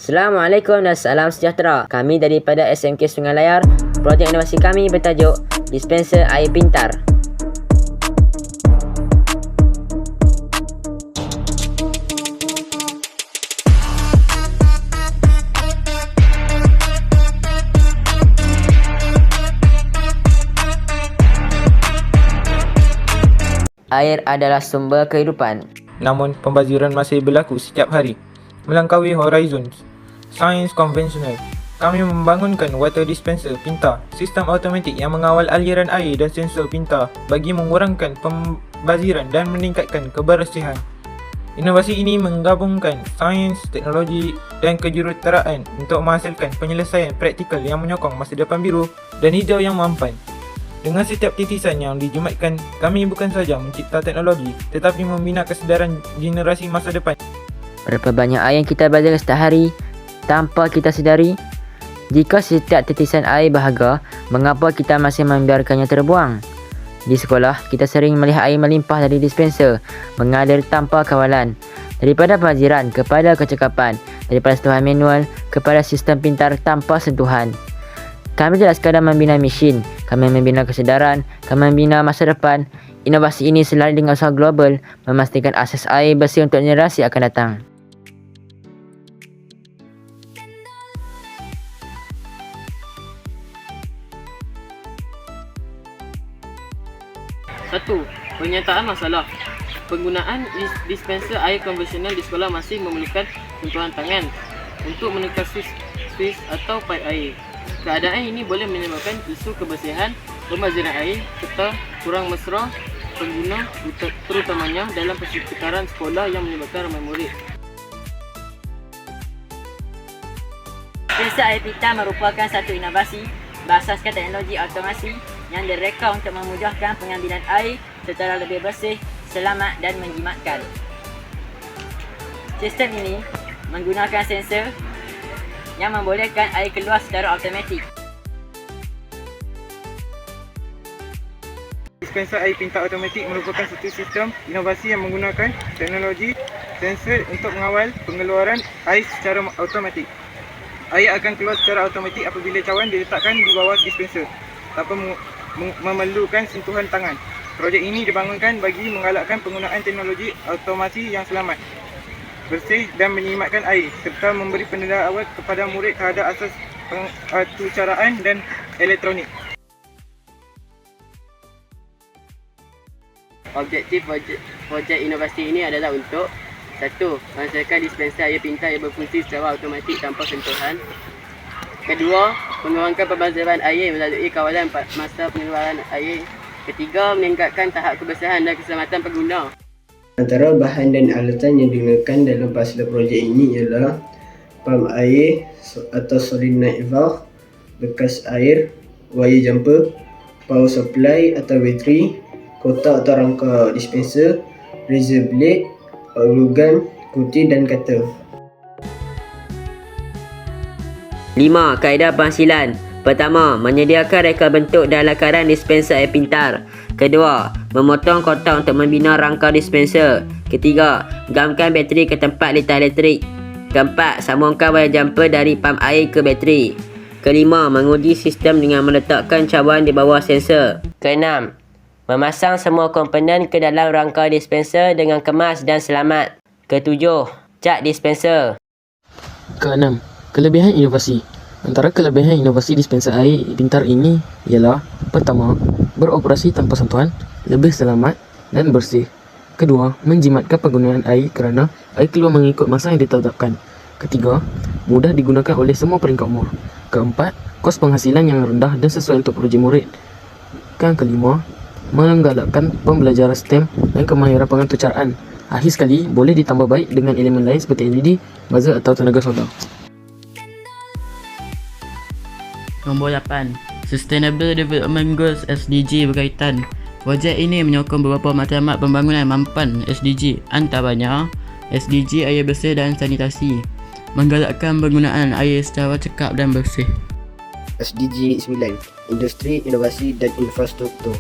Assalamualaikum dan salam sejahtera. Kami daripada SMK Sungai Layar. Projek inovasi kami bertajuk Dispenser Air Pintar. Air adalah sumber kehidupan. Namun, pembaziran masih berlaku setiap hari. Melangkaui horizons sains konvensional, kami membangunkan water dispenser pintar, sistem automatik yang mengawal aliran air dan sensor pintar bagi mengurangkan pembaziran dan meningkatkan kebersihan. Inovasi ini menggabungkan sains, teknologi dan kejuruteraan untuk menghasilkan penyelesaian praktikal yang menyokong masa depan biru dan hijau yang mampan. Dengan setiap titisan yang dijumatkan, kami bukan saja mencipta teknologi tetapi membina kesedaran generasi masa depan. Berapa banyak air yang kita bazirkan setiap hari tanpa kita sedari? Jika setiap titisan air berharga, mengapa kita masih membiarkannya terbuang? Di sekolah, kita sering melihat air melimpah dari dispenser, mengalir tanpa kawalan. Daripada pembaziran kepada kecekapan, daripada sentuhan manual kepada sistem pintar tanpa sentuhan. Kami tidak sekadar membina mesin, kami membina kesedaran, kami membina masa depan. Inovasi ini selari dengan usaha global, memastikan akses air bersih untuk generasi akan datang. Satu, pernyataan masalah. Penggunaan dispenser air konvensional di sekolah masih memerlukan sentuhan tangan untuk menekan switch atau pipe air. Keadaan ini boleh menyebabkan isu kebersihan, pembaziran air serta kurang mesra pengguna, terutamanya dalam persekitaran sekolah yang menyebabkan ramai murid. Dispenser air pintar merupakan satu inovasi berasaskan teknologi automasi yang direka untuk memudahkan pengambilan air secara lebih bersih, selamat dan menjimatkan. Sistem ini menggunakan sensor yang membolehkan air keluar secara automatik. Dispenser air pintar automatik merupakan satu sistem inovasi yang menggunakan teknologi sensor untuk mengawal pengeluaran air secara automatik. Air akan keluar secara automatik apabila cawan diletakkan di bawah dispenser tanpa memerlukan sentuhan tangan. Projek ini dibangunkan bagi menggalakkan penggunaan teknologi automasi yang selamat, bersih dan menjimatkan air serta memberi penilaian awal kepada murid terhadap asas pengaturcaraan dan elektronik. Objektif projek inovasi ini adalah untuk: 1. Menghasilkan dispenser air pintar yang berfungsi secara automatik tanpa sentuhan. 2. Mengurangkan pembaziran air melalui kawalan masa pengeluaran air. 3. Meningkatkan tahap kebersihan dan keselamatan pengguna. Antara bahan dan alatan yang digunakan dalam fasa projek ini ialah pam air atau solenoid valve, bekas air, wire jumper, power supply atau bateri, kotak atau rangka dispenser, razor blade, glue gun, kunci dan cutter. 5. Kaedah penghasilan. Pertama, menyediakan reka bentuk dan lakaran dispenser air pintar. Kedua, memotong kotak untuk membina rangka dispenser. Ketiga, gamkan bateri ke tempat litar elektrik. Keempat, sambungkan wire jumper dari pam air ke bateri. Kelima, menguji sistem dengan meletakkan cawan di bawah sensor. Keenam, memasang semua komponen ke dalam rangka dispenser dengan kemas dan selamat. Ketujuh, cat dispenser. Keenam, kelebihan inovasi. Antara kelebihan inovasi dispenser air pintar ini ialah: pertama, beroperasi tanpa sentuhan, lebih selamat dan bersih. Kedua, menjimatkan penggunaan air kerana air keluar mengikut masa yang ditetapkan. Ketiga, mudah digunakan oleh semua peringkat umur. Keempat, kos penghasilan yang rendah dan sesuai untuk projek murid. Dan kelima, menggalakkan pembelajaran STEM dan kemahiran pengaturcaraan. Akhir sekali, boleh ditambah baik dengan elemen lain seperti LED, buzzer atau tenaga solar. Nombor 8. Sustainable Development Goals SDG berkaitan. Projek ini menyokong beberapa matlamat pembangunan mampan SDG, antaranya SDG air bersih dan sanitasi, menggalakkan penggunaan air secara cekap dan bersih. SDG 9, Industri, Inovasi dan Infrastruktur,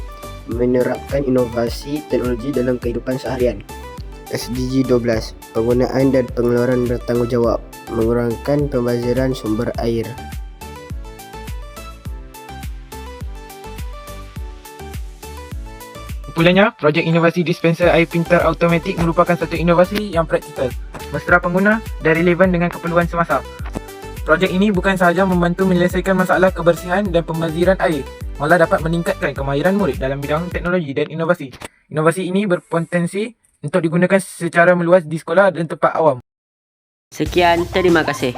menerapkan inovasi teknologi dalam kehidupan seharian. SDG 12, Penggunaan dan pengeluaran bertanggungjawab, mengurangkan pembaziran sumber air. Kesimpulannya, projek inovasi dispenser air pintar automatik merupakan satu inovasi yang praktikal, mesra pengguna dan relevan dengan keperluan semasa. Projek ini bukan sahaja membantu menyelesaikan masalah kebersihan dan pembaziran air, malah dapat meningkatkan kemahiran murid dalam bidang teknologi dan inovasi. Inovasi ini berpotensi untuk digunakan secara meluas di sekolah dan tempat awam. Sekian, terima kasih.